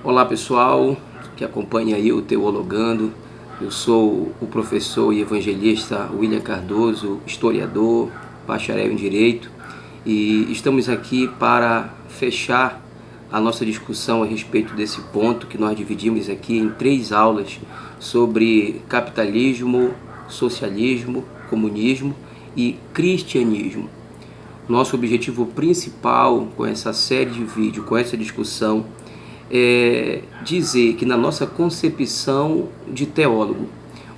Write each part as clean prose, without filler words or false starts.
Olá pessoal que acompanha aí o Teologando. Eu sou o professor e evangelista William Cardoso, historiador, bacharel em Direito, e estamos aqui para fechar a nossa discussão a respeito desse ponto que nós dividimos aqui em 3 aulas sobre capitalismo, socialismo, comunismo e cristianismo. Nosso objetivo principal com essa série de vídeos, com essa discussão, é dizer que na nossa concepção de teólogo,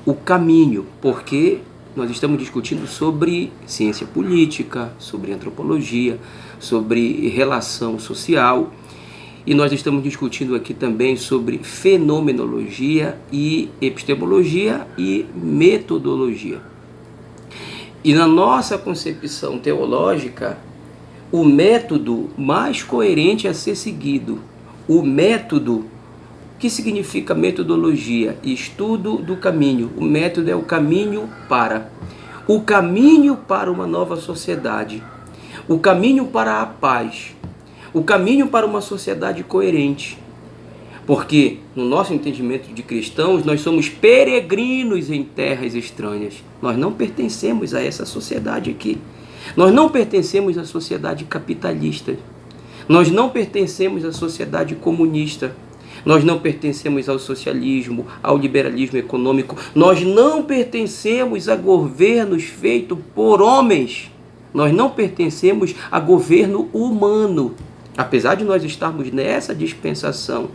o caminho, porque nós estamos discutindo sobre ciência política, sobre antropologia, sobre relação social, e nós estamos discutindo aqui também sobre fenomenologia e epistemologia e metodologia. E na nossa concepção teológica, o método mais coerente a ser seguido, o método, que significa metodologia? Estudo do caminho. O método é o caminho para uma nova sociedade, o caminho para a paz, o caminho para uma sociedade coerente. Porque, no nosso entendimento de cristãos, nós somos peregrinos em terras estranhas. Nós não pertencemos a essa sociedade aqui. Nós não pertencemos à sociedade capitalista. Nós não pertencemos à sociedade comunista. Nós não pertencemos ao socialismo, ao liberalismo econômico. Nós não pertencemos a governos feitos por homens. Nós não pertencemos a governo humano. Apesar de nós estarmos nessa dispensação.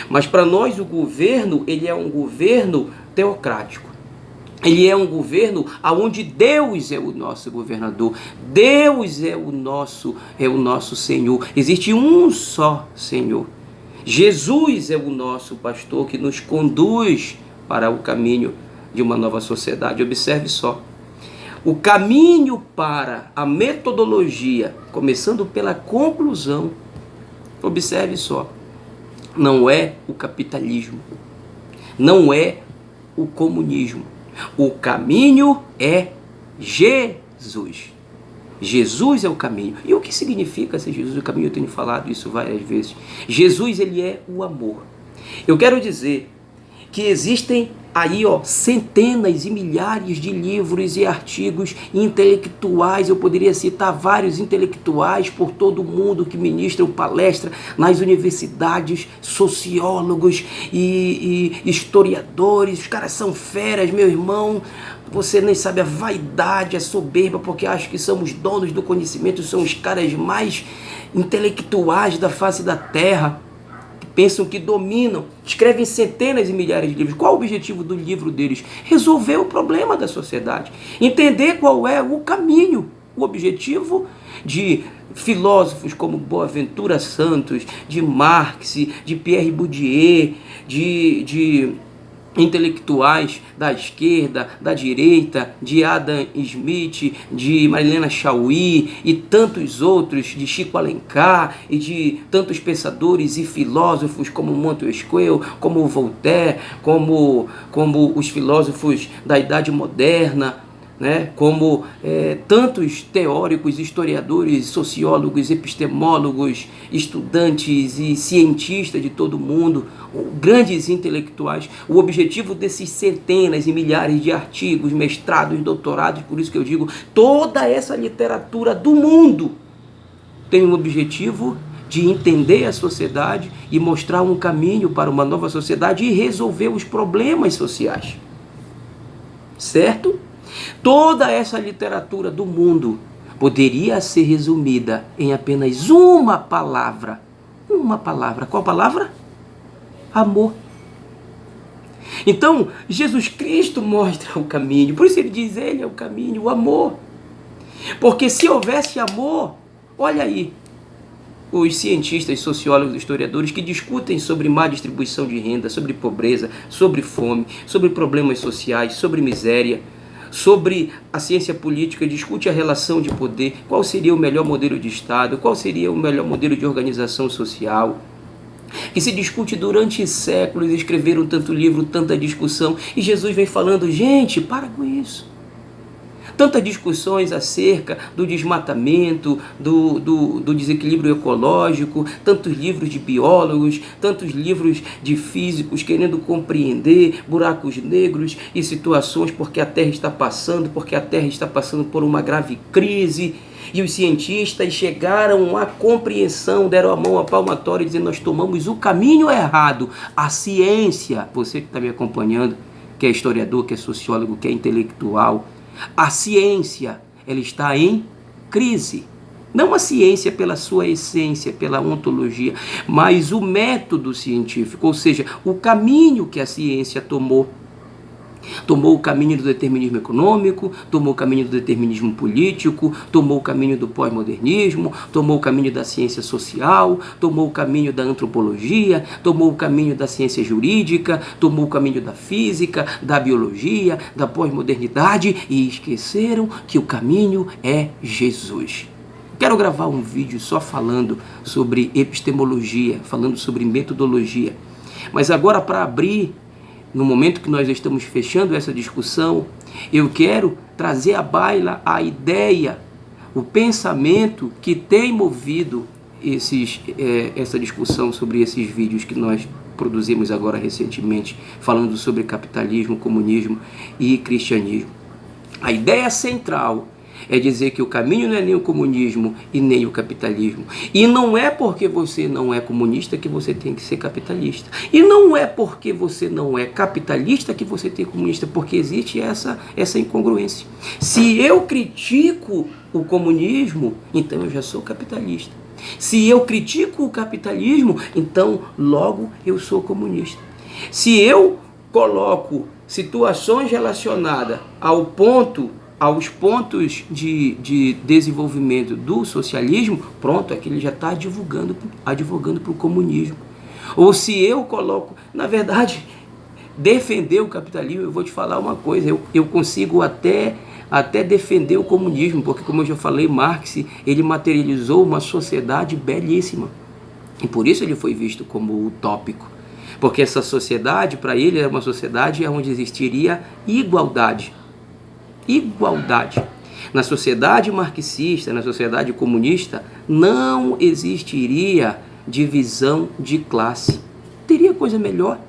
Mas para nós o governo, ele é um governo teocrático. Ele é um governo onde Deus é o nosso governador. Deus é o nosso Senhor. Existe um só Senhor. Jesus é o nosso pastor que nos conduz para o caminho de uma nova sociedade. Observe só. O caminho para a metodologia, começando pela conclusão, observe só, não é o capitalismo, não é o comunismo. O caminho é Jesus. Jesus é o caminho. E o que significa ser Jesus o caminho? Eu tenho falado isso várias vezes. Jesus, ele é o amor. Eu quero dizer que existem aí, centenas e milhares de livros e artigos intelectuais. Eu poderia citar vários intelectuais por todo o mundo que ministram palestra nas universidades, sociólogos e historiadores. Os caras são feras, meu irmão. Você nem sabe a vaidade, a soberba, porque acham que somos donos do conhecimento, são os caras mais intelectuais da face da terra. Pensam que dominam, escrevem centenas e milhares de livros. Qual o objetivo do livro deles? Resolver o problema da sociedade, entender qual é o caminho, o objetivo de filósofos como Boaventura Santos, de Marx, de Pierre Bourdieu, de intelectuais da esquerda, da direita, de Adam Smith, de Marilena Chauí e tantos outros, de Chico Alencar e de tantos pensadores e filósofos como Montesquieu, como Voltaire, como os filósofos da Idade Moderna, né? Como tantos teóricos, historiadores, sociólogos, epistemólogos, estudantes e cientistas de todo o mundo, grandes intelectuais. O objetivo desses centenas e milhares de artigos, mestrados, doutorados, por isso que eu digo, toda essa literatura do mundo tem o objetivo de entender a sociedade e mostrar um caminho para uma nova sociedade e resolver os problemas sociais. Certo? Toda essa literatura do mundo poderia ser resumida em apenas uma palavra. Uma palavra. Qual palavra? Amor. Então, Jesus Cristo mostra o caminho. Por isso ele diz, ele é o caminho, o amor. Porque se houvesse amor, olha aí, os cientistas, sociólogos, historiadores que discutem sobre má distribuição de renda, sobre pobreza, sobre fome, sobre problemas sociais, sobre miséria, sobre a ciência política, discute a relação de poder, qual seria o melhor modelo de Estado, qual seria o melhor modelo de organização social, que se discute durante séculos, escreveram tanto livro, tanta discussão, e Jesus vem falando, gente, para com isso. Tantas discussões acerca do desmatamento, do desequilíbrio ecológico, tantos livros de biólogos, tantos livros de físicos querendo compreender buracos negros e situações porque a Terra está passando por uma grave crise. E os cientistas chegaram à compreensão, deram a mão à palmatória dizendo: nós tomamos o caminho errado. A ciência, você que está me acompanhando, que é historiador, que é sociólogo, que é intelectual, a ciência, ela está em crise. Não a ciência pela sua essência, pela ontologia, mas o método científico, ou seja, o caminho que a ciência tomou. Tomou o caminho do determinismo econômico, tomou o caminho do determinismo político, tomou o caminho do pós-modernismo, tomou o caminho da ciência social, tomou o caminho da antropologia, tomou o caminho da ciência jurídica, tomou o caminho da física, da biologia, da pós-modernidade e esqueceram que o caminho é Jesus. Quero gravar um vídeo só falando sobre epistemologia, falando sobre metodologia, mas agora, para abrir, no momento que nós estamos fechando essa discussão, eu quero trazer à baila a ideia, o pensamento que tem movido essa discussão sobre esses vídeos que nós produzimos agora recentemente, falando sobre capitalismo, comunismo e cristianismo. A ideia central é dizer que o caminho não é nem o comunismo e nem o capitalismo. E não é porque você não é comunista que você tem que ser capitalista. E não é porque você não é capitalista que você tem comunista, porque existe essa incongruência. Se eu critico o comunismo, então eu já sou capitalista. Se eu critico o capitalismo, então logo eu sou comunista. Se eu coloco situações relacionadas aos pontos de desenvolvimento do socialismo, pronto, é que ele já está advogando para o comunismo. Ou se eu coloco, na verdade, defender o capitalismo, eu vou te falar uma coisa, eu consigo até defender o comunismo, porque, como eu já falei, Marx, ele materializou uma sociedade belíssima. E por isso ele foi visto como utópico. Porque essa sociedade, para ele, é uma sociedade onde existiria igualdade. Igualdade. Na sociedade marxista, na sociedade comunista, não existiria divisão de classe. Teria coisa melhor.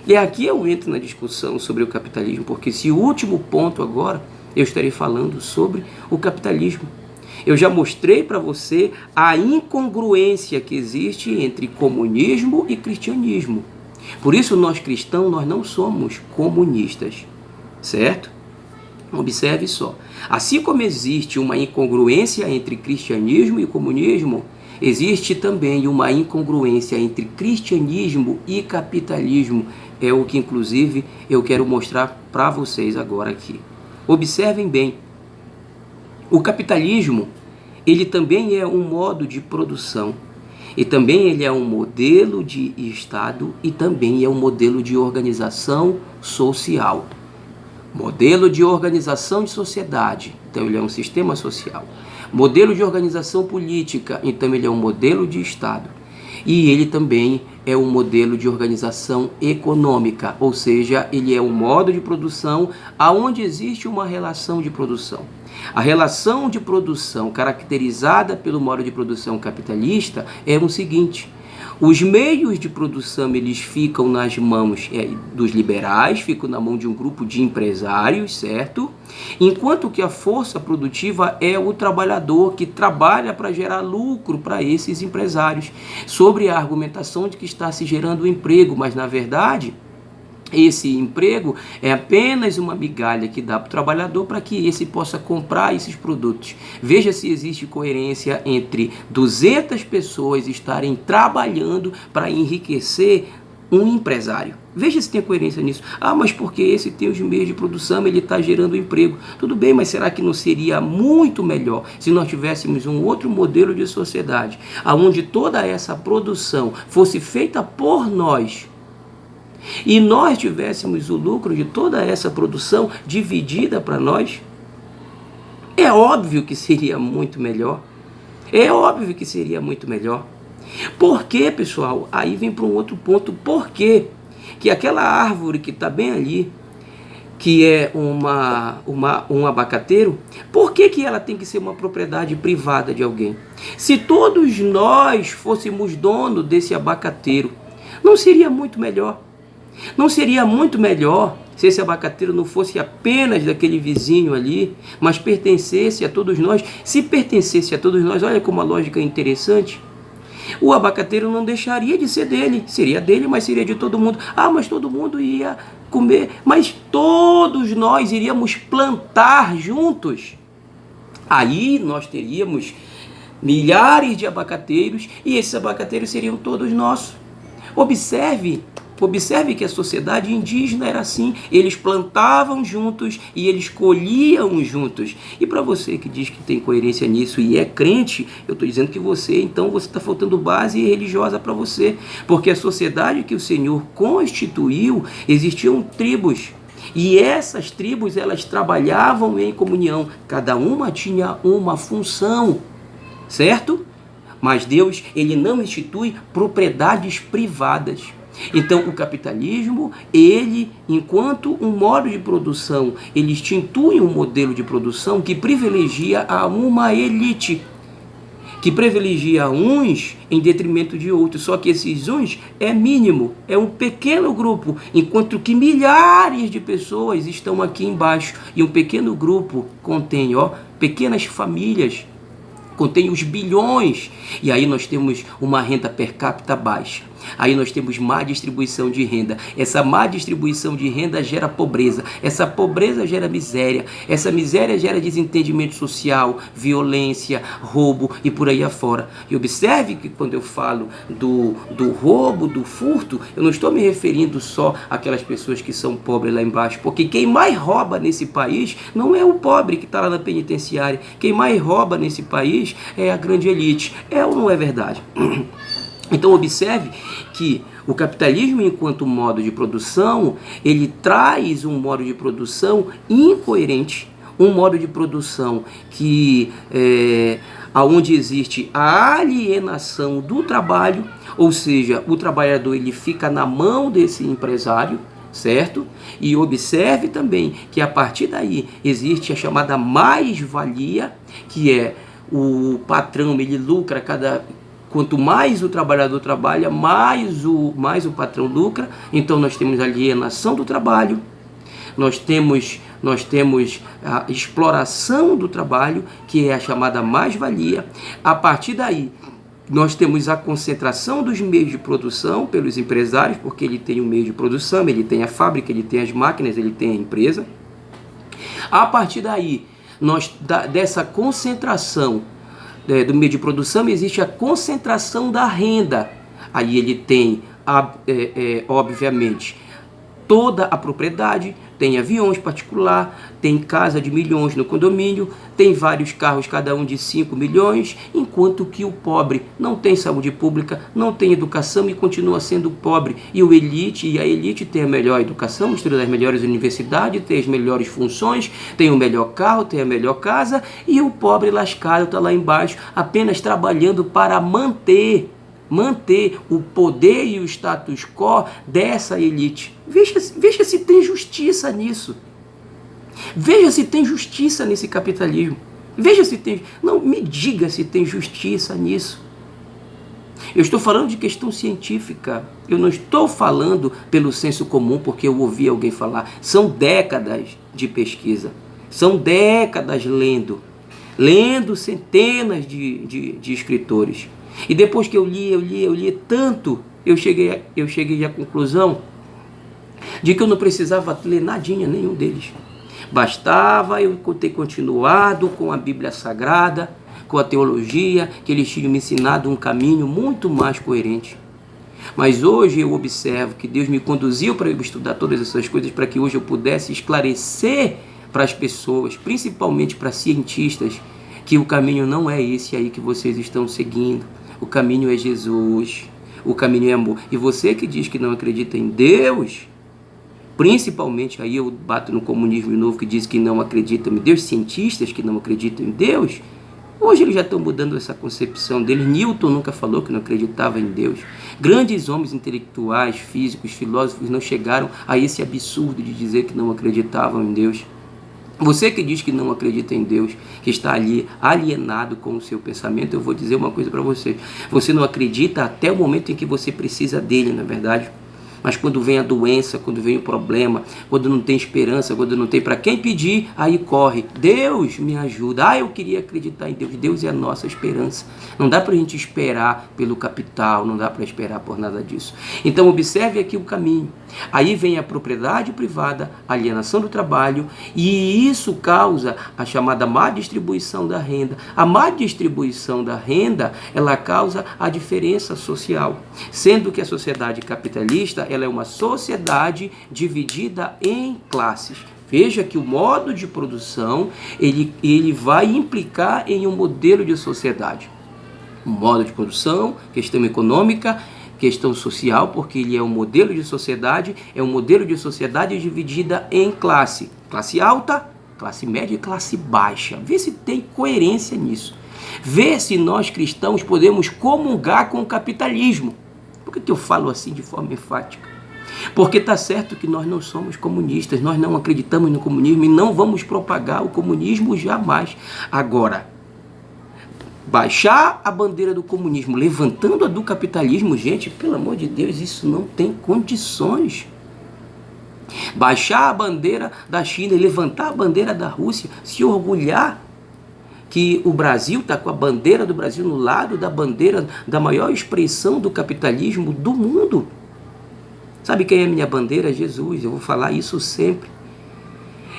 E aqui eu entro na discussão sobre o capitalismo, porque esse último ponto agora eu estarei falando sobre o capitalismo. Eu já mostrei para você a incongruência que existe entre comunismo e cristianismo. Por isso nós cristãos, nós não somos comunistas, certo? Observe só, assim como existe uma incongruência entre cristianismo e comunismo, existe também uma incongruência entre cristianismo e capitalismo. É o que, inclusive, eu quero mostrar para vocês agora aqui. Observem bem, o capitalismo, ele também é um modo de produção, e também ele é um modelo de Estado, e também é um modelo de organização social. Modelo de organização de sociedade, então ele é um sistema social. Modelo de organização política, então ele é um modelo de Estado. E ele também é um modelo de organização econômica, ou seja, ele é um modo de produção aonde existe uma relação de produção. A relação de produção caracterizada pelo modo de produção capitalista é o seguinte: os meios de produção eles ficam nas mãos dos liberais, ficam na mão de um grupo de empresários, certo? Enquanto que a força produtiva é o trabalhador que trabalha para gerar lucro para esses empresários, sobre a argumentação de que está se gerando emprego, mas na verdade esse emprego é apenas uma migalha que dá para o trabalhador para que esse possa comprar esses produtos. Veja se existe coerência entre 200 pessoas estarem trabalhando para enriquecer um empresário. Veja se tem coerência nisso. Ah, mas porque esse tem os meios de produção, ele está gerando emprego. Tudo bem, mas será que não seria muito melhor se nós tivéssemos um outro modelo de sociedade, onde toda essa produção fosse feita por nós, e nós tivéssemos o lucro de toda essa produção dividida para nós? É óbvio que seria muito melhor. É óbvio que seria muito melhor. Por quê, pessoal? Aí vem para um outro ponto. Por quê? Que aquela árvore que está bem ali, que é um abacateiro, por que ela tem que ser uma propriedade privada de alguém? Se todos nós fôssemos dono desse abacateiro, não seria muito melhor? Não seria muito melhor se esse abacateiro não fosse apenas daquele vizinho ali, mas pertencesse a todos nós? Se pertencesse a todos nós, olha como a lógica é interessante. O abacateiro não deixaria de ser dele. Seria dele, mas seria de todo mundo. Ah, mas todo mundo ia comer. Mas todos nós iríamos plantar juntos. Aí nós teríamos milhares de abacateiros e esses abacateiros seriam todos nossos. Observe que a sociedade indígena era assim, eles plantavam juntos e eles colhiam juntos. E para você que diz que tem coerência nisso e é crente, eu estou dizendo que você está faltando base religiosa para você, porque a sociedade que o Senhor constituiu, existiam tribos. E essas tribos, elas trabalhavam em comunhão, cada uma tinha uma função, certo? Mas Deus, ele não institui propriedades privadas. Então, o capitalismo, ele, enquanto um modo de produção, ele institui um modelo de produção que privilegia a uma elite, que privilegia uns em detrimento de outros, só que esses uns é mínimo, é um pequeno grupo, enquanto que milhares de pessoas estão aqui embaixo, e um pequeno grupo contém, pequenas famílias, contém os bilhões, e aí nós temos uma renda per capita baixa. Aí nós temos má distribuição de renda. Essa má distribuição de renda gera pobreza. Essa pobreza gera miséria. Essa miséria gera desentendimento social, violência, roubo e por aí afora. E observe que quando eu falo do roubo, do furto, eu não estou me referindo só àquelas pessoas que são pobres lá embaixo. Porque quem mais rouba nesse país não é o pobre que está lá na penitenciária. Quem mais rouba nesse país é a grande elite. É ou não é verdade? Então observe que o capitalismo, enquanto modo de produção, ele traz um modo de produção incoerente, um modo de produção que onde existe a alienação do trabalho, ou seja, o trabalhador ele fica na mão desse empresário, certo? E observe também que a partir daí existe a chamada mais-valia, que é o patrão, ele lucra quanto mais o trabalhador trabalha, mais o patrão lucra. Então nós temos a alienação do trabalho, nós temos a exploração do trabalho, que é a chamada mais-valia. A partir daí, nós temos a concentração dos meios de produção pelos empresários, porque ele tem o meio de produção, ele tem a fábrica, ele tem as máquinas, ele tem a empresa. A partir daí, dessa concentração do meio de produção, existe a concentração da renda. Aí ele tem, obviamente, toda a propriedade, tem aviões particular, tem casa de milhões no condomínio, tem vários carros, cada um de 5 milhões, enquanto que o pobre não tem saúde pública, não tem educação e continua sendo pobre. E a elite tem a melhor educação, estuda nas melhores universidades, tem as melhores funções, tem o melhor carro, tem a melhor casa, e o pobre lascado está lá embaixo, apenas trabalhando para manter o poder e o status quo dessa elite. Veja se tem justiça nisso. Veja se tem justiça nesse capitalismo. Veja se tem... Não, me diga se tem justiça nisso. Eu estou falando de questão científica. Eu não estou falando pelo senso comum, porque eu ouvi alguém falar. São décadas de pesquisa. São décadas lendo centenas de escritores. E depois que eu li tanto, eu cheguei à conclusão de que eu não precisava ler nadinha, nenhum deles. Bastava eu ter continuado com a Bíblia Sagrada, com a teologia, que eles tinham me ensinado um caminho muito mais coerente. Mas hoje eu observo que Deus me conduziu para eu estudar todas essas coisas, para que hoje eu pudesse esclarecer para as pessoas, principalmente para cientistas, que o caminho não é esse aí que vocês estão seguindo. O caminho é Jesus, o caminho é amor. E você que diz que não acredita em Deus, principalmente aí eu bato no comunismo de novo, que diz que não acreditam em Deus, cientistas que não acreditam em Deus, Hoje eles já estão mudando essa concepção deles. Newton nunca falou que não acreditava em Deus. Grandes homens intelectuais, físicos, filósofos não chegaram a esse absurdo de dizer que não acreditavam em Deus. Você que diz que não acredita em Deus, que está ali alienado com o seu pensamento, eu vou dizer uma coisa para você. Você não acredita até o momento em que você precisa dele, não é verdade? Mas quando vem a doença, quando vem o problema, quando não tem esperança, quando não tem para quem pedir, aí corre. Deus me ajuda. Eu queria acreditar em Deus. Deus é a nossa esperança. Não dá para a gente esperar pelo capital, não dá para esperar por nada disso. Então observe aqui o caminho. Aí vem a propriedade privada, a alienação do trabalho, e isso causa a chamada má distribuição da renda. A má distribuição da renda, ela causa a diferença social, sendo que a sociedade capitalista, ela é uma sociedade dividida em classes. Veja que o modo de produção, ele vai implicar em um modelo de sociedade. O modo de produção, questão econômica, questão social, porque ele é um modelo de sociedade, dividida em classe. Classe alta, classe média e classe baixa. Vê se tem coerência nisso. Vê se nós cristãos podemos comungar com o capitalismo. Por que eu falo assim de forma enfática? Porque está certo que nós não somos comunistas, nós não acreditamos no comunismo e não vamos propagar o comunismo jamais. Agora, baixar a bandeira do comunismo, levantando a do capitalismo, gente, pelo amor de Deus, isso não tem condições. Baixar a bandeira da China e levantar a bandeira da Rússia, se orgulhar que o Brasil está com a bandeira do Brasil no lado da bandeira da maior expressão do capitalismo do mundo. Sabe quem é a minha bandeira? Jesus. Eu vou falar isso sempre.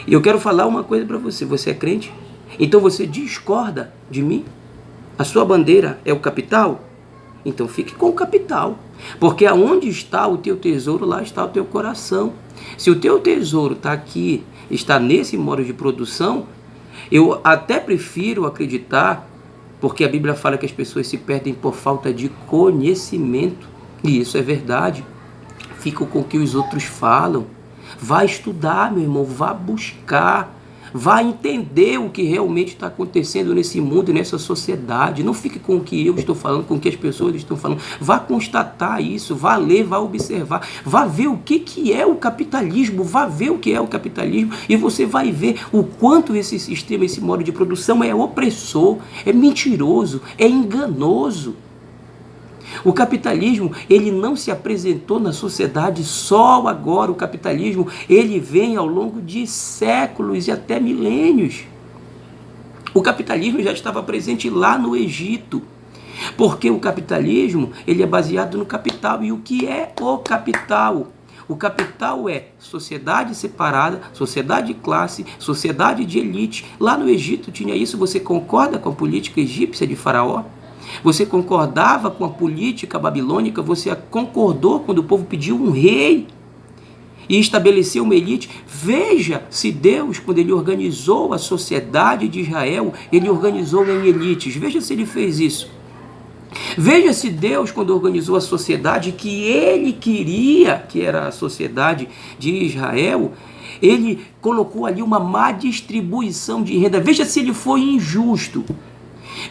E eu quero falar uma coisa para você. Você é crente? Então você discorda de mim? A sua bandeira é o capital? Então fique com o capital. Porque aonde está o teu tesouro, lá está o teu coração. Se o teu tesouro está aqui, está nesse modo de produção, eu até prefiro acreditar, porque a Bíblia fala que as pessoas se perdem por falta de conhecimento. E isso é verdade. Fica com o que os outros falam. Vá estudar, meu irmão, vá buscar. Vá entender o que realmente está acontecendo nesse mundo e nessa sociedade. Não fique com o que eu estou falando, com o que as pessoas estão falando. Vá constatar isso, vá ler, vá observar. Vá ver o que é o capitalismo. Vá ver o que é o capitalismo e você vai ver o quanto esse sistema, esse modo de produção é opressor, é mentiroso, é enganoso. O capitalismo, ele não se apresentou na sociedade só agora. O capitalismo, ele vem ao longo de séculos e até milênios. O capitalismo já estava presente lá no Egito, porque o capitalismo, ele é baseado no capital. E o que é o capital? O capital é sociedade separada, sociedade de classe, sociedade de elite. Lá no Egito tinha isso. Você concorda com a política egípcia de Faraó? Você concordava com a política babilônica? Você concordou quando o povo pediu um rei e estabeleceu uma elite? Veja se Deus, quando ele organizou a sociedade de Israel, ele organizou em elites. Veja se ele fez isso. Veja se Deus, quando organizou a sociedade que ele queria, que era a sociedade de Israel, ele colocou ali uma má distribuição de renda. Veja se ele foi injusto.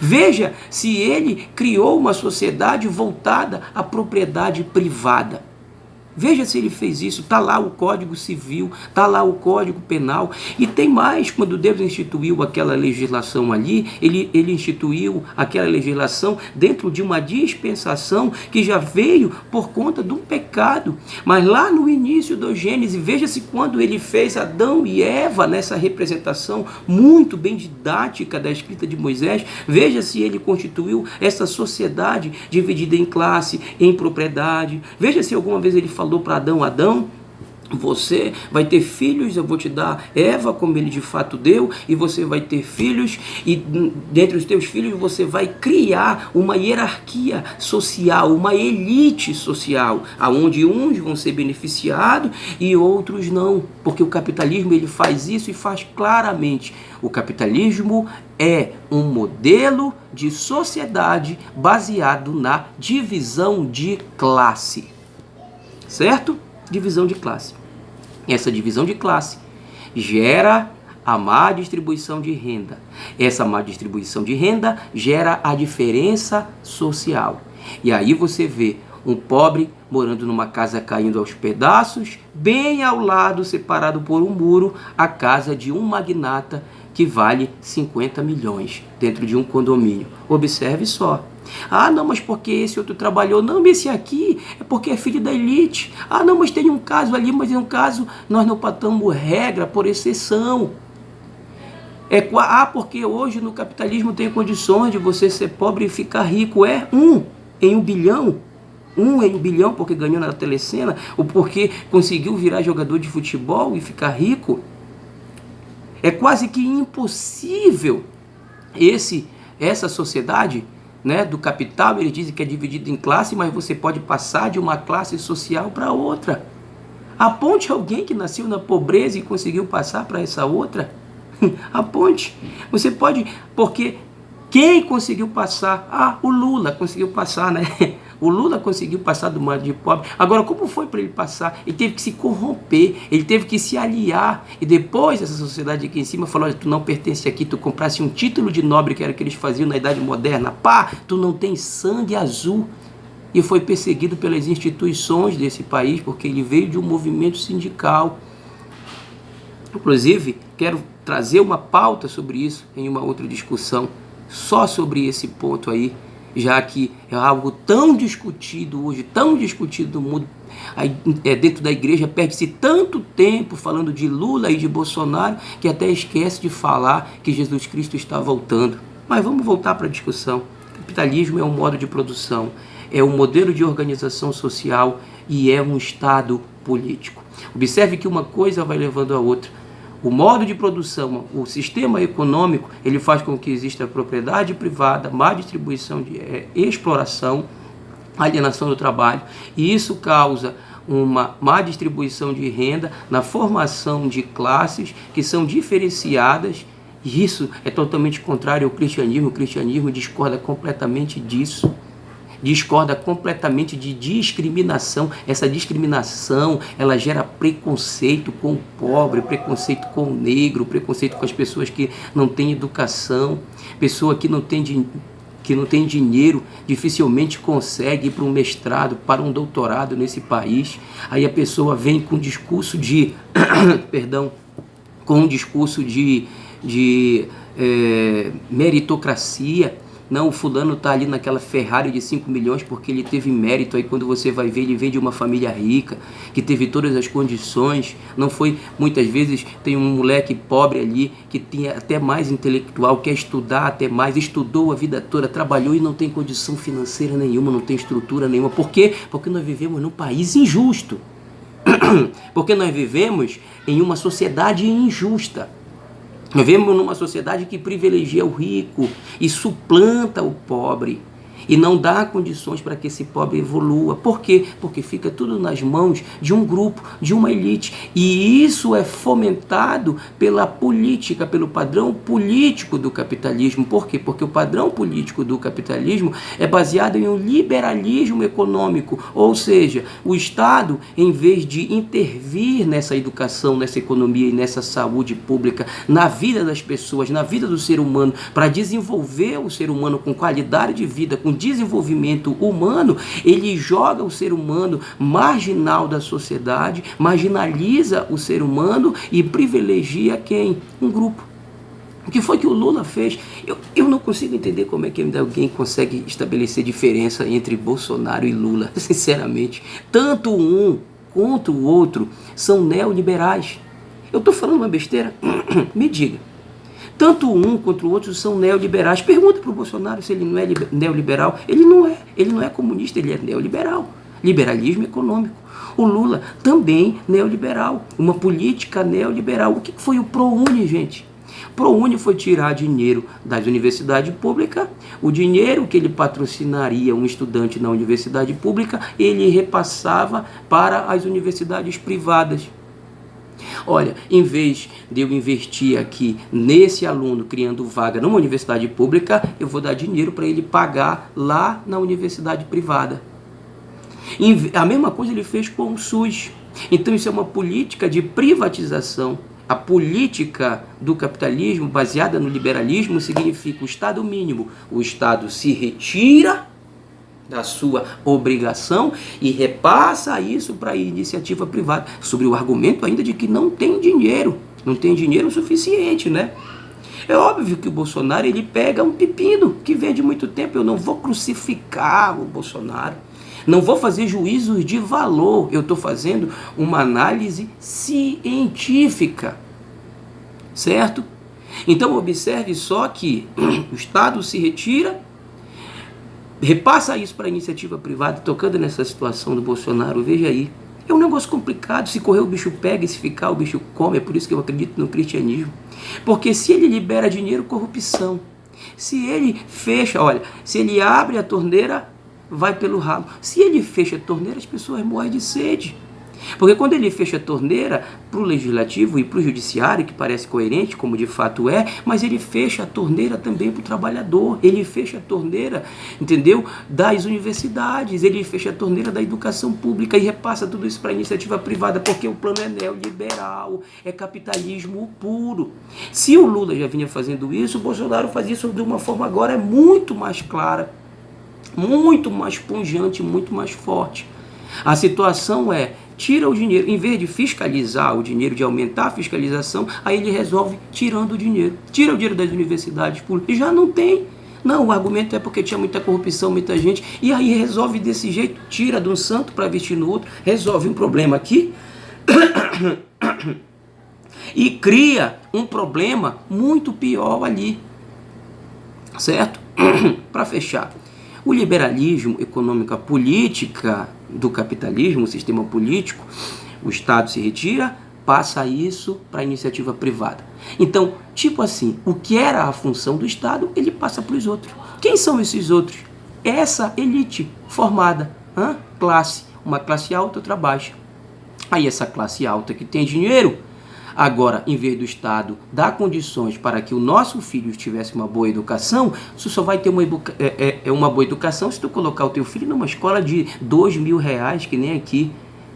Veja se ele criou uma sociedade voltada à propriedade privada. Veja se ele fez isso. Está lá o Código Civil, está lá o Código Penal. E tem mais, quando Deus instituiu aquela legislação ali, ele instituiu aquela legislação dentro de uma dispensação que já veio por conta de um pecado. Mas lá no início do Gênesis, veja se quando ele fez Adão e Eva, nessa representação muito bem didática da escrita de Moisés, veja se ele constituiu essa sociedade dividida em classe, em propriedade. Veja se alguma vez ele falou para Adão: Adão, você vai ter filhos, eu vou te dar Eva como ele de fato deu, e você vai ter filhos, e dentre os teus filhos você vai criar uma hierarquia social, uma elite social, aonde uns vão ser beneficiados e outros não, porque o capitalismo ele faz isso e faz claramente. O capitalismo é um modelo de sociedade baseado na divisão de classe. Certo? Divisão de classe. Essa divisão de classe gera A má distribuição de renda. Essa má distribuição de renda gera a diferença social. E aí você vê um pobre morando numa casa caindo aos pedaços, bem ao lado, separado por um muro, a casa de um magnata que vale 50 milhões dentro de um condomínio. Observe só. Ah, não, mas porque esse outro trabalhou? Não, esse aqui é porque é filho da elite. Ah, não, mas tem um caso ali, mas em um caso nós não patamos regra por exceção. Porque hoje no capitalismo tem condições de você ser pobre e ficar rico. Um em 1 bilhão. 1 em 1 bilhão porque ganhou na telecena, ou porque conseguiu virar jogador de futebol e ficar rico. É quase que impossível essa sociedade, né, do capital. Eles dizem que é dividido em classe, mas você pode passar de uma classe social para outra. Aponte alguém que nasceu na pobreza e conseguiu passar para essa outra. Aponte. Você pode, porque quem conseguiu passar? O Lula conseguiu passar, né? O Lula conseguiu passar do modo de pobre. Agora, como foi para ele passar? Ele teve que se corromper, ele teve que se aliar. E depois essa sociedade aqui em cima falou: olha, tu não pertence aqui, tu comprasse um título de nobre, que era o que eles faziam na Idade Moderna. Tu não tem sangue azul. E foi perseguido pelas instituições desse país, porque ele veio de um movimento sindical. Inclusive, quero trazer uma pauta sobre isso em uma outra discussão, só sobre esse ponto aí, já que é algo tão discutido hoje, tão discutido no mundo. Dentro da igreja perde-se tanto tempo falando de Lula e de Bolsonaro, que até esquece de falar que Jesus Cristo está voltando. Mas vamos voltar para a discussão. Capitalismo é um modo de produção, é um modelo de organização social e é um Estado político. Observe que uma coisa vai levando a outra. O modo de produção, o sistema econômico, ele faz com que exista propriedade privada, má distribuição de exploração, alienação do trabalho, e isso causa uma má distribuição de renda na formação de classes que são diferenciadas, e isso é totalmente contrário ao cristianismo. O cristianismo discorda completamente disso. Discorda completamente de discriminação. Essa discriminação, ela gera preconceito com o pobre, preconceito com o negro, preconceito com as pessoas que não têm educação. Pessoa que não tem dinheiro dificilmente consegue ir para um mestrado, para um doutorado nesse país. Aí a pessoa vem com um discurso de meritocracia. Não, o fulano está ali naquela Ferrari de 5 milhões porque ele teve mérito. Aí quando você vai ver, ele vem de uma família rica, que teve todas as condições. Não foi, muitas vezes, tem um moleque pobre ali, que tem até mais intelectual, quer estudar até mais, estudou a vida toda, trabalhou e não tem condição financeira nenhuma, não tem estrutura nenhuma. Por quê? Porque nós vivemos num país injusto. Porque nós vivemos em uma sociedade injusta. Nós vivemos numa sociedade que privilegia o rico e suplanta o pobre e não dá condições para que esse pobre evolua. Por quê? Porque fica tudo nas mãos de um grupo, de uma elite. E isso é fomentado pela política, pelo padrão político do capitalismo. Por quê? Porque o padrão político do capitalismo é baseado em um liberalismo econômico. Ou seja, o Estado, em vez de intervir nessa educação, nessa economia e nessa saúde pública, na vida das pessoas, na vida do ser humano, para desenvolver o ser humano com qualidade de vida, com desenvolvimento humano, ele joga o ser humano marginal da sociedade, marginaliza o ser humano e privilegia quem? Um grupo. O que foi que o Lula fez? Eu não consigo entender como é que alguém consegue estabelecer diferença entre Bolsonaro e Lula, sinceramente. Tanto um quanto o outro são neoliberais. Eu estou falando uma besteira? Me diga. Tanto um quanto o outro são neoliberais. Pergunta para o Bolsonaro se ele não é neoliberal. Ele não é comunista, ele é neoliberal. Liberalismo econômico. O Lula também neoliberal. Uma política neoliberal. O que foi o ProUni, gente? O ProUni foi tirar dinheiro das universidades públicas. O dinheiro que ele patrocinaria um estudante na universidade pública, ele repassava para as universidades privadas. Olha, em vez de eu investir aqui nesse aluno criando vaga numa universidade pública, eu vou dar dinheiro para ele pagar lá na universidade privada. A mesma coisa ele fez com o SUS. Então isso é uma política de privatização. A política do capitalismo baseada no liberalismo significa o Estado mínimo. O Estado se retira da sua obrigação e repassa isso para a iniciativa privada, sobre o argumento ainda de que não tem dinheiro suficiente, né? É óbvio que o Bolsonaro, ele pega um pepino que vem de muito tempo. Eu não vou crucificar o Bolsonaro, não vou fazer juízos de valor, eu estou fazendo uma análise científica, certo? Então observe só que o Estado se retira, repassa isso para a iniciativa privada, tocando nessa situação do Bolsonaro. Veja aí, é um negócio complicado. Se correr o bicho pega e se ficar o bicho come. É por isso que eu acredito no cristianismo, porque se ele libera dinheiro, corrupção. Se ele fecha, olha, se ele abre a torneira, vai pelo ralo. Se ele fecha a torneira, as pessoas morrem de sede. Porque quando ele fecha a torneira para o legislativo e para o judiciário, que parece coerente, como de fato é, mas ele fecha a torneira também para o trabalhador, ele fecha a torneira, entendeu? Das universidades, ele fecha a torneira da educação pública e repassa tudo isso para a iniciativa privada, porque o plano é neoliberal, é capitalismo puro. Se o Lula já vinha fazendo isso, o Bolsonaro faz isso de uma forma agora muito mais clara, muito mais pungente, muito mais forte. A situação é: tira o dinheiro, em vez de fiscalizar o dinheiro, de aumentar a fiscalização, aí ele resolve tirando o dinheiro. Tira o dinheiro das universidades públicas, e já não tem. Não, o argumento é porque tinha muita corrupção, muita gente, e aí resolve desse jeito, tira de um santo para vestir no outro, resolve um problema aqui e cria um problema muito pior ali, certo? Para fechar, o liberalismo econômico, a política do capitalismo, o sistema político, o Estado se retira, passa isso para a iniciativa privada. Então, tipo assim, o que era a função do Estado, ele passa para os outros. Quem são esses outros? Essa elite formada, classe, uma classe alta, outra baixa. Aí essa classe alta que tem dinheiro, agora, em vez do Estado dar condições para que o nosso filho tivesse uma boa educação, você só vai ter uma boa educação se tu colocar o teu filho numa escola de R$2.000, que nem aqui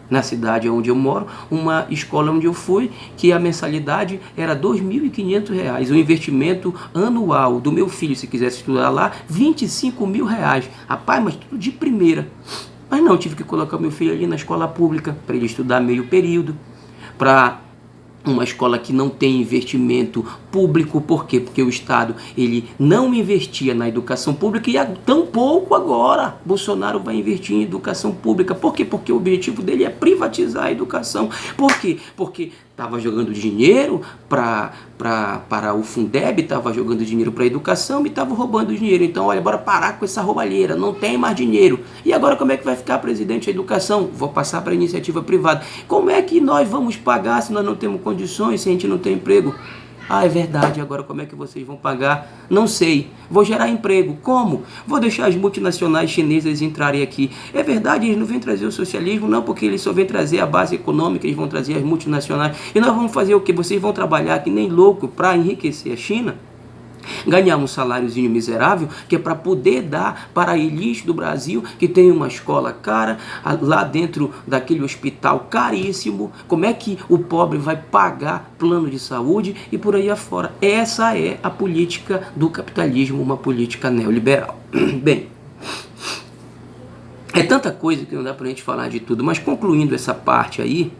na cidade onde eu moro, uma escola onde eu fui, que a mensalidade era R$2.500. O investimento anual do meu filho, se quisesse estudar lá, R$25.000. Rapaz, mas tudo de primeira. Mas não, tive que colocar meu filho ali na escola pública, para ele estudar meio período, para uma escola que não tem investimento público. Por quê? Porque o Estado, ele não investia na educação pública, e tampouco agora Bolsonaro vai investir em educação pública. Por quê? Porque o objetivo dele é privatizar a educação. Por quê? Porque estava jogando dinheiro para o Fundeb, estava jogando dinheiro para a educação e estava roubando dinheiro. Então, olha, bora parar com essa roubalheira, não tem mais dinheiro. E agora como é que vai ficar presidente da educação? Vou passar para a iniciativa privada. Como é que nós vamos pagar se nós não temos condições, se a gente não tem emprego? Ah, é verdade, agora como é que vocês vão pagar? Não sei. Vou gerar emprego. Como? Vou deixar as multinacionais chinesas entrarem aqui. É verdade, eles não vêm trazer o socialismo, não, porque eles só vêm trazer a base econômica, eles vão trazer as multinacionais. E nós vamos fazer o quê? Vocês vão trabalhar que nem louco para enriquecer a China? Ganhar um saláriozinho miserável, que é para poder dar para a elite do Brasil, que tem uma escola cara, lá dentro daquele hospital caríssimo. Como é que o pobre vai pagar plano de saúde e por aí afora? Essa é a política do capitalismo, uma política neoliberal. Bem, é tanta coisa que não dá para a gente falar de tudo, mas concluindo essa parte aí,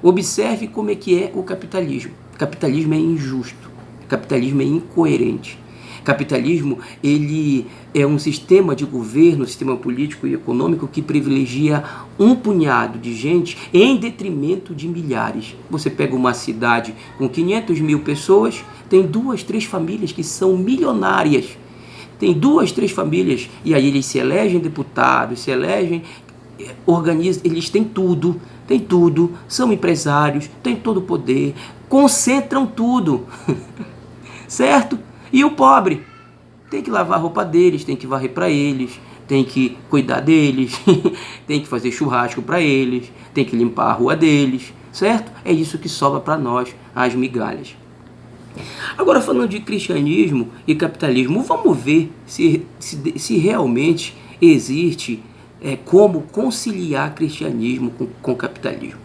observe como é que é o capitalismo. O capitalismo é injusto. Capitalismo é incoerente. Capitalismo, ele é um sistema de governo, sistema político e econômico que privilegia um punhado de gente em detrimento de milhares. Você pega uma cidade com 500 mil pessoas, tem 2, 3 famílias que são milionárias. Tem 2, 3 famílias, e aí eles se elegem deputados, se elegem, organizam, eles têm tudo, são empresários, têm todo o poder, concentram tudo. Certo? E o pobre tem que lavar a roupa deles, tem que varrer para eles, tem que cuidar deles, tem que fazer churrasco para eles, tem que limpar a rua deles, certo? É isso que sobra para nós, as migalhas. Agora, falando de cristianismo e capitalismo, vamos ver se realmente existe como conciliar cristianismo com capitalismo.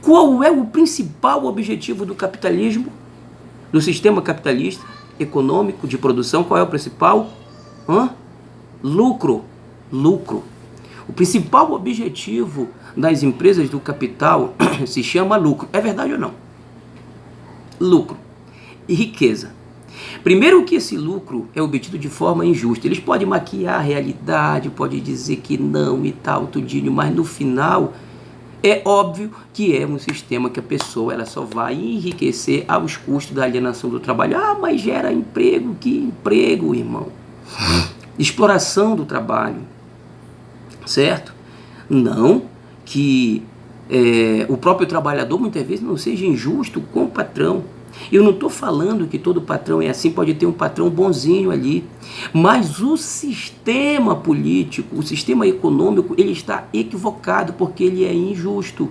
Qual é o principal objetivo do capitalismo? Do sistema capitalista, econômico, de produção? Qual é o principal? Lucro. Lucro. O principal objetivo das empresas do capital se chama lucro. É verdade ou não? Lucro e riqueza. Primeiro que esse lucro é obtido de forma injusta. Eles podem maquiar a realidade, podem dizer que não e tal, tudinho, mas no final é óbvio que é um sistema que a pessoa ela só vai enriquecer aos custos da alienação do trabalho. Ah, mas gera emprego. Que emprego, irmão? Exploração do trabalho. Certo? Não que o próprio trabalhador muitas vezes não seja injusto com o patrão. Eu não estou falando que todo patrão é assim, pode ter um patrão bonzinho ali, mas o sistema político, o sistema econômico, ele está equivocado porque ele é injusto.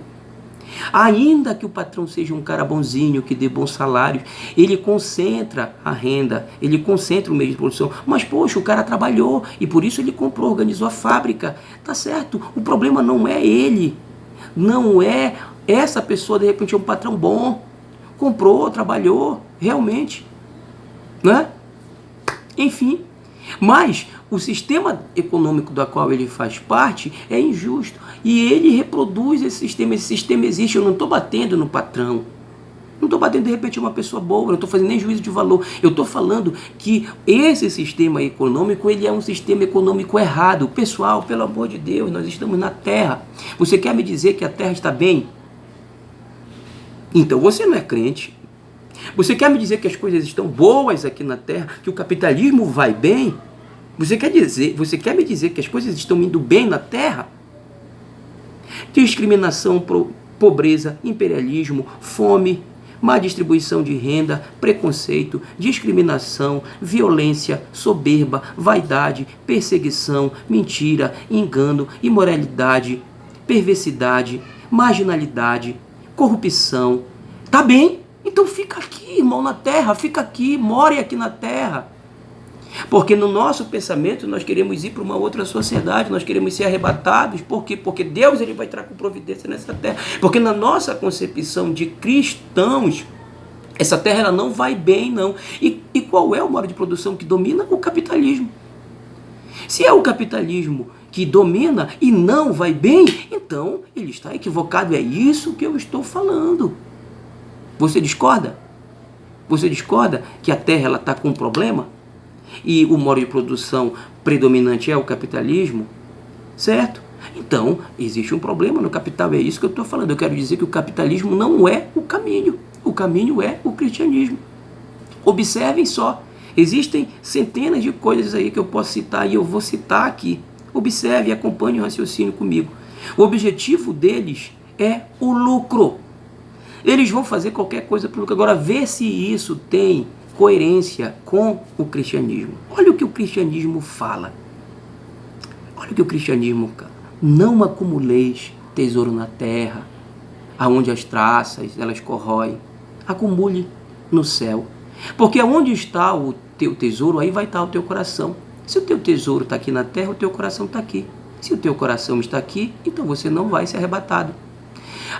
Ainda que o patrão seja um cara bonzinho, que dê bons salários, ele concentra a renda, ele concentra o meio de produção. Mas, poxa, o cara trabalhou e por isso ele comprou, organizou a fábrica. Tá certo, o problema não é ele, não é essa pessoa, de repente, é um patrão bom, comprou, trabalhou, realmente, né? Enfim, mas o sistema econômico do qual ele faz parte é injusto e ele reproduz esse sistema existe. Eu não estou batendo no patrão, não estou batendo de repente uma pessoa boa, não estou fazendo nem juízo de valor, eu estou falando que esse sistema econômico, ele é um sistema econômico errado. Pessoal, pelo amor de Deus, nós estamos na Terra, você quer me dizer que a Terra está bem? Então você não é crente. Você quer me dizer que as coisas estão boas aqui na Terra, que o capitalismo vai bem? Você quer me dizer que as coisas estão indo bem na Terra? Discriminação, pobreza, imperialismo, fome, má distribuição de renda, preconceito, discriminação, violência, soberba, vaidade, perseguição, mentira, engano, imoralidade, perversidade, marginalidade, corrupção. Tá bem? Então fica aqui, irmão, na Terra, fica aqui, more aqui na Terra. Porque no nosso pensamento nós queremos ir para uma outra sociedade, nós queremos ser arrebatados. Por quê? Porque Deus ele vai entrar com providência nessa terra. Porque na nossa concepção de cristãos, essa terra ela não vai bem, não. E qual é o modo de produção que domina? O capitalismo. Se é o capitalismo que domina e não vai bem, então ele está equivocado. É isso que eu estou falando. Você discorda? Você discorda que a terra está com um problema? E o modo de produção predominante é o capitalismo? Certo? Então, existe um problema no capital. É isso que eu estou falando. Eu quero dizer que o capitalismo não é o caminho. O caminho é o cristianismo. Observem só. Existem centenas de coisas aí que eu posso citar e eu vou citar aqui. Observe e acompanhe o raciocínio comigo. O objetivo deles é o lucro. Eles vão fazer qualquer coisa para o lucro. Agora, vê se isso tem coerência com o cristianismo. Olha o que o cristianismo fala. Olha o que o cristianismo fala. Não acumuleis tesouro na terra, aonde as traças elas corroem. Acumule no céu. Porque aonde está o teu tesouro, aí vai estar o teu coração. Se o teu tesouro está aqui na terra, o teu coração está aqui. Se o teu coração está aqui, então você não vai ser arrebatado.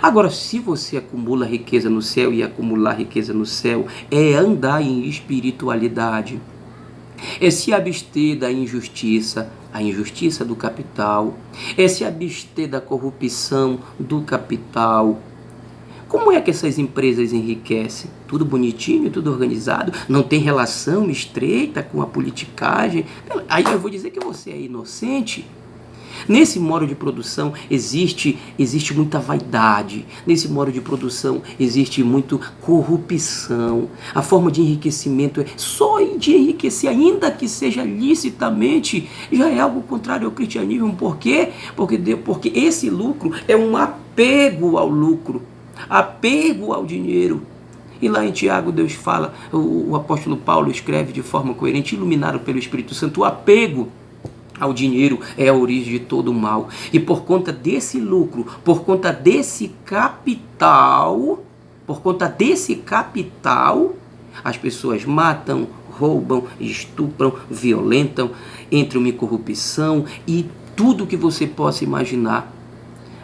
Agora, se você acumula riqueza no céu, e acumular riqueza no céu é andar em espiritualidade, é se abster da injustiça, a injustiça do capital, é se abster da corrupção do capital. Como é que essas empresas enriquecem? Tudo bonitinho, tudo organizado, não tem relação estreita com a politicagem. Aí eu vou dizer que você é inocente. Nesse modo de produção existe muita vaidade, nesse modo de produção existe muito corrupção. A forma de enriquecimento é só de enriquecer, ainda que seja licitamente, já é algo contrário ao cristianismo. Por quê? Porque esse lucro é um apego ao lucro, apego ao dinheiro. E lá em Tiago Deus fala, o apóstolo Paulo escreve de forma coerente, iluminado pelo Espírito Santo, o apego ao dinheiro é a origem de todo o mal. E por conta desse lucro, por conta desse capital, as pessoas matam, roubam, estupram, violentam, entram em corrupção e tudo que você possa imaginar.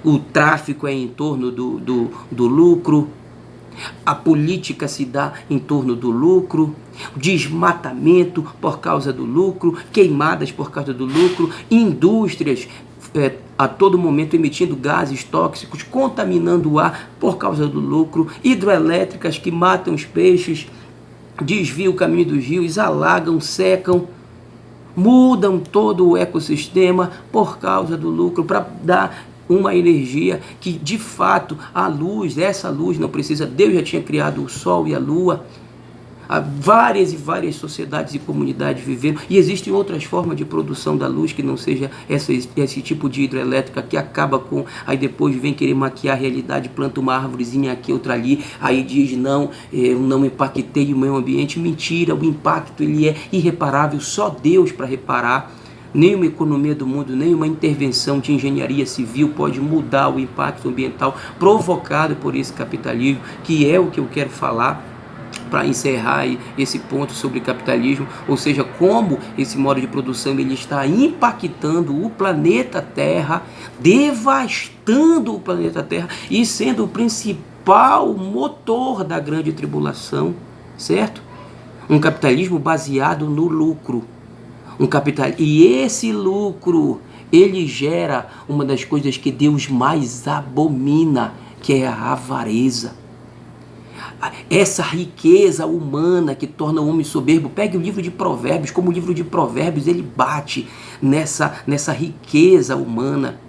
o tráfico é em torno do lucro, a política se dá em torno do lucro, desmatamento por causa do lucro, queimadas por causa do lucro, indústrias a todo momento emitindo gases tóxicos, contaminando o ar por causa do lucro, hidroelétricas que matam os peixes, desviam o caminho dos rios, alagam, secam, mudam todo o ecossistema por causa do lucro, para dar uma energia que de fato a luz, essa luz não precisa, Deus já tinha criado o sol e a lua, há várias e várias sociedades e comunidades vivendo, e existem outras formas de produção da luz que não seja esse tipo de hidrelétrica que acaba com, aí depois vem querer maquiar a realidade, planta uma árvorezinha aqui, outra ali, aí diz não, eu não impactei o meio ambiente. Mentira, o impacto ele é irreparável, só Deus para reparar. Nenhuma economia do mundo, nenhuma intervenção de engenharia civil pode mudar o impacto ambiental provocado por esse capitalismo, que é o que eu quero falar para encerrar esse ponto sobre capitalismo, ou seja, como esse modo de produção ele está impactando o planeta Terra, devastando o planeta Terra e sendo o principal motor da grande tribulação, certo? Um capitalismo baseado no lucro. E esse lucro, ele gera uma das coisas que Deus mais abomina, que é a avareza. Essa riqueza humana que torna o homem soberbo. Pegue o livro de Provérbios, como o livro de Provérbios ele bate nessa riqueza humana.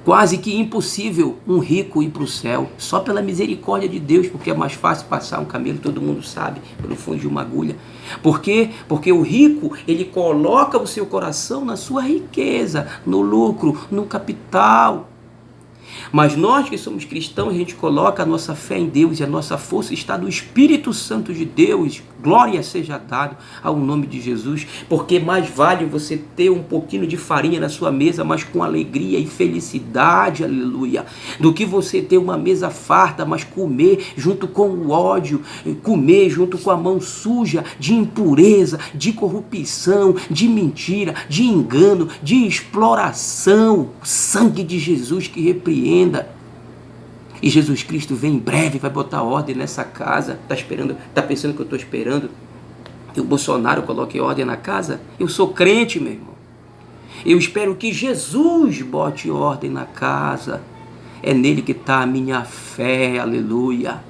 Quase que impossível um rico ir para o céu, só pela misericórdia de Deus, porque é mais fácil passar um camelo, todo mundo sabe, pelo fundo de uma agulha. Por quê? Porque o rico, ele coloca o seu coração na sua riqueza, no lucro, no capital. Mas nós que somos cristãos, a gente coloca a nossa fé em Deus e a nossa força está no Espírito Santo de Deus. Glória seja dado ao nome de Jesus, porque mais vale você ter um pouquinho de farinha na sua mesa, mas com alegria e felicidade, aleluia, do que você ter uma mesa farta, mas comer junto com o ódio, comer junto com a mão suja de impureza, de corrupção, de mentira, de engano, de exploração. O sangue de Jesus que repreenda. E Jesus Cristo vem em breve, vai botar ordem nessa casa. Tá pensando que eu estou esperando que o Bolsonaro coloque ordem na casa? Eu sou crente, meu irmão. Eu espero que Jesus bote ordem na casa. É nele que está a minha fé, aleluia.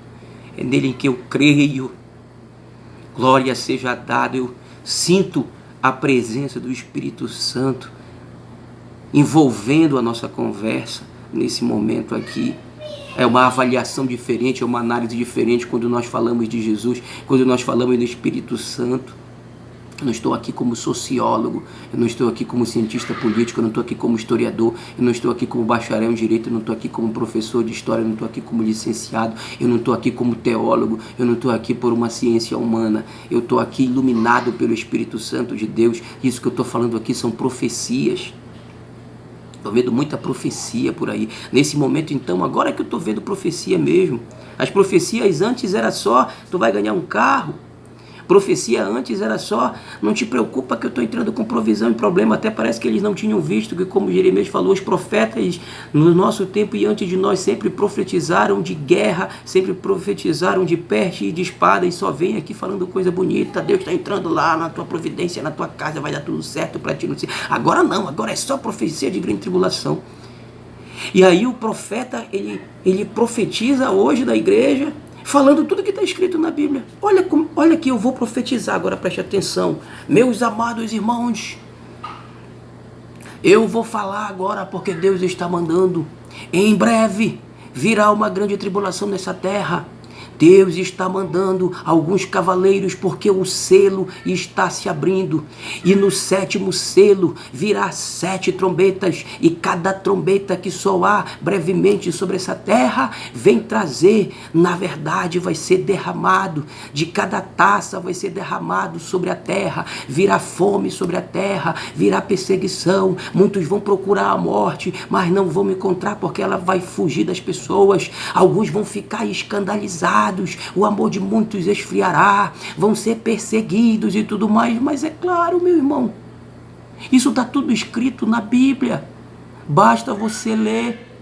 É nele em que eu creio. Glória seja dada. Eu sinto a presença do Espírito Santo envolvendo a nossa conversa nesse momento aqui. É uma avaliação diferente, é uma análise diferente quando nós falamos de Jesus, quando nós falamos do Espírito Santo. Eu não estou aqui como sociólogo, eu não estou aqui como cientista político, eu não estou aqui como historiador, eu não estou aqui como bacharel em direito, eu não estou aqui como professor de história, eu não estou aqui como licenciado, eu não estou aqui como teólogo, eu não estou aqui por uma ciência humana, eu estou aqui iluminado pelo Espírito Santo de Deus. Isso que eu estou falando aqui são profecias. Estou vendo muita profecia por aí. Nesse momento, então, agora que eu estou vendo profecia mesmo. As profecias antes era só, tu vai ganhar um carro. Profecia antes era só, não te preocupa que eu estou entrando com provisão e problema. Até parece que eles não tinham visto que, como Jeremias falou, os profetas no nosso tempo e antes de nós sempre profetizaram de guerra, sempre profetizaram de peste e de espada, e só vem aqui falando coisa bonita. Deus está entrando lá na tua providência, na tua casa, vai dar tudo certo para ti. Agora não, agora é só profecia de grande tribulação. E aí o profeta, ele profetiza hoje da igreja, falando tudo que está escrito na Bíblia. Olha aqui, eu vou profetizar agora, preste atenção. Meus amados irmãos, eu vou falar agora porque Deus está mandando. Em breve virá uma grande tribulação nessa terra. Deus está mandando alguns cavaleiros porque o selo está se abrindo. E no 7º selo virá 7 trombetas. E cada trombeta que soar brevemente sobre essa terra vem trazer, na verdade, vai ser derramado. De cada taça vai ser derramado sobre a terra. Virá fome sobre a terra, virá perseguição. Muitos vão procurar a morte, mas não vão encontrar porque ela vai fugir das pessoas. Alguns vão ficar escandalizados. O amor de muitos esfriará, vão ser perseguidos e tudo mais, mas é claro, meu irmão, isso está tudo escrito na Bíblia, basta você ler.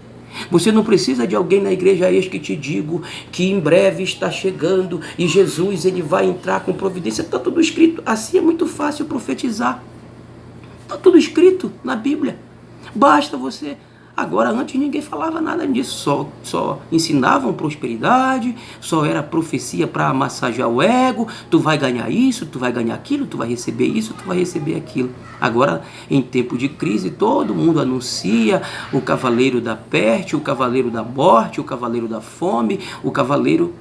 Você não precisa de alguém na igreja, eis que te digo que em breve está chegando e Jesus ele vai entrar com providência. Está tudo escrito. Assim é muito fácil profetizar. Está tudo escrito na Bíblia. Basta você... Agora, antes ninguém falava nada disso, só ensinavam prosperidade, só era profecia para massagear o ego, tu vai ganhar isso, tu vai ganhar aquilo, tu vai receber isso, tu vai receber aquilo. Agora, em tempo de crise, todo mundo anuncia o cavaleiro da peste, o cavaleiro da morte, o cavaleiro da fome, o cavaleiro...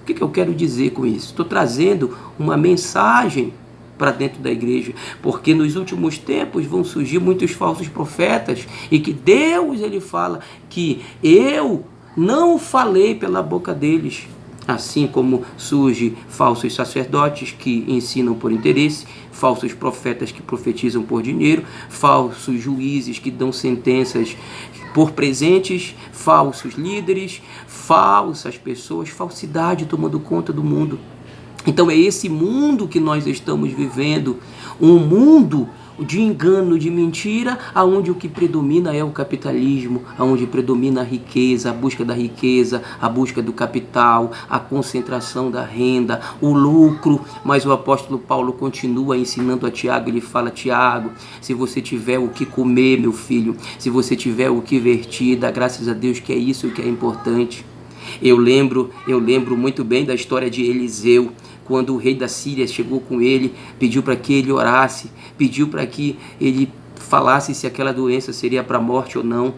O que eu quero dizer com isso? Estou trazendo uma mensagem para dentro da igreja, porque nos últimos tempos vão surgir muitos falsos profetas e que Deus ele fala que eu não falei pela boca deles, assim como surgem falsos sacerdotes que ensinam por interesse, falsos profetas que profetizam por dinheiro, falsos juízes que dão sentenças por presentes, falsos líderes, falsas pessoas, falsidade tomando conta do mundo. Então é esse mundo que nós estamos vivendo, um mundo de engano, de mentira, aonde o que predomina é o capitalismo, aonde predomina a riqueza, a busca da riqueza, a busca do capital, a concentração da renda, o lucro. Mas o apóstolo Paulo continua ensinando a Tiago, ele fala: Tiago, se você tiver o que comer, meu filho, se você tiver o que vestir, dá graças a Deus que é isso que é importante. Eu lembro muito bem da história de Eliseu, quando o rei da Síria chegou com ele, pediu para que ele orasse, pediu para que ele falasse se aquela doença seria para a morte ou não,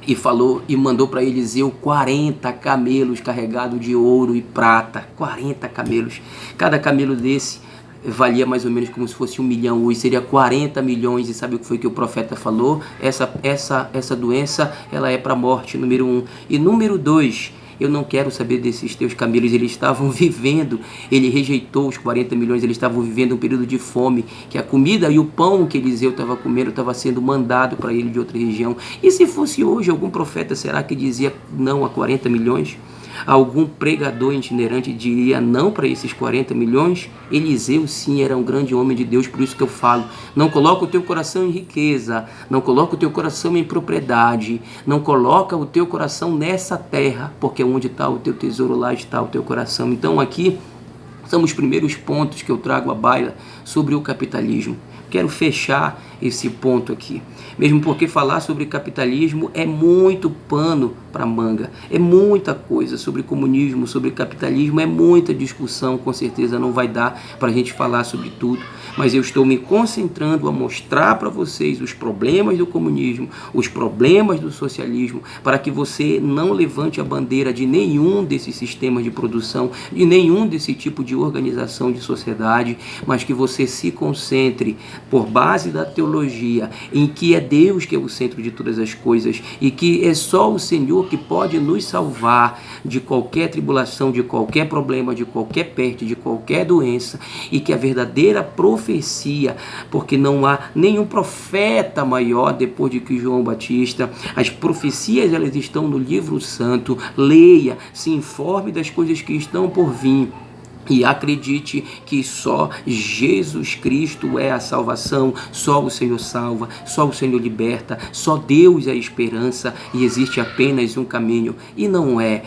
e falou e mandou para Eliseu 40 camelos carregados de ouro e prata, 40 camelos, cada camelo desse valia mais ou menos como se fosse 1 milhão, hoje seria 40 milhões, e sabe o que foi que o profeta falou? Essa doença, ela é para a morte, número 1, e número 2, eu não quero saber desses teus camelos, eles estavam vivendo, ele rejeitou os 40 milhões, eles estavam vivendo um período de fome, que a comida e o pão que Eliseu estava comendo estava sendo mandado para ele de outra região. E se fosse hoje, algum profeta será que dizia não a 40 milhões? Algum pregador itinerante diria não para esses 40 milhões? Eliseu sim era um grande homem de Deus, por isso que eu falo, não coloca o teu coração em riqueza, não coloca o teu coração em propriedade, não coloca o teu coração nessa terra, porque onde está o teu tesouro, lá está o teu coração. Então aqui são os primeiros pontos que eu trago à baila sobre o capitalismo. Quero fechar esse ponto aqui, mesmo porque falar sobre capitalismo é muito pano para manga, é muita coisa sobre comunismo, sobre capitalismo, é muita discussão, com certeza não vai dar para a gente falar sobre tudo, mas eu estou me concentrando a mostrar para vocês os problemas do comunismo, os problemas do socialismo, para que você não levante a bandeira de nenhum desses sistemas de produção, de nenhum desse tipo de organização de sociedade, mas que você se concentre por base da teologia, em que é Deus que é o centro de todas as coisas e que é só o Senhor que pode nos salvar de qualquer tribulação, de qualquer problema, de qualquer peste, de qualquer doença, e que a verdadeira profecia, porque não há nenhum profeta maior depois de que João Batista, as profecias elas estão no livro santo, leia, se informe das coisas que estão por vir. E acredite que só Jesus Cristo é a salvação, só o Senhor salva, só o Senhor liberta, só Deus é a esperança e existe apenas um caminho, e não é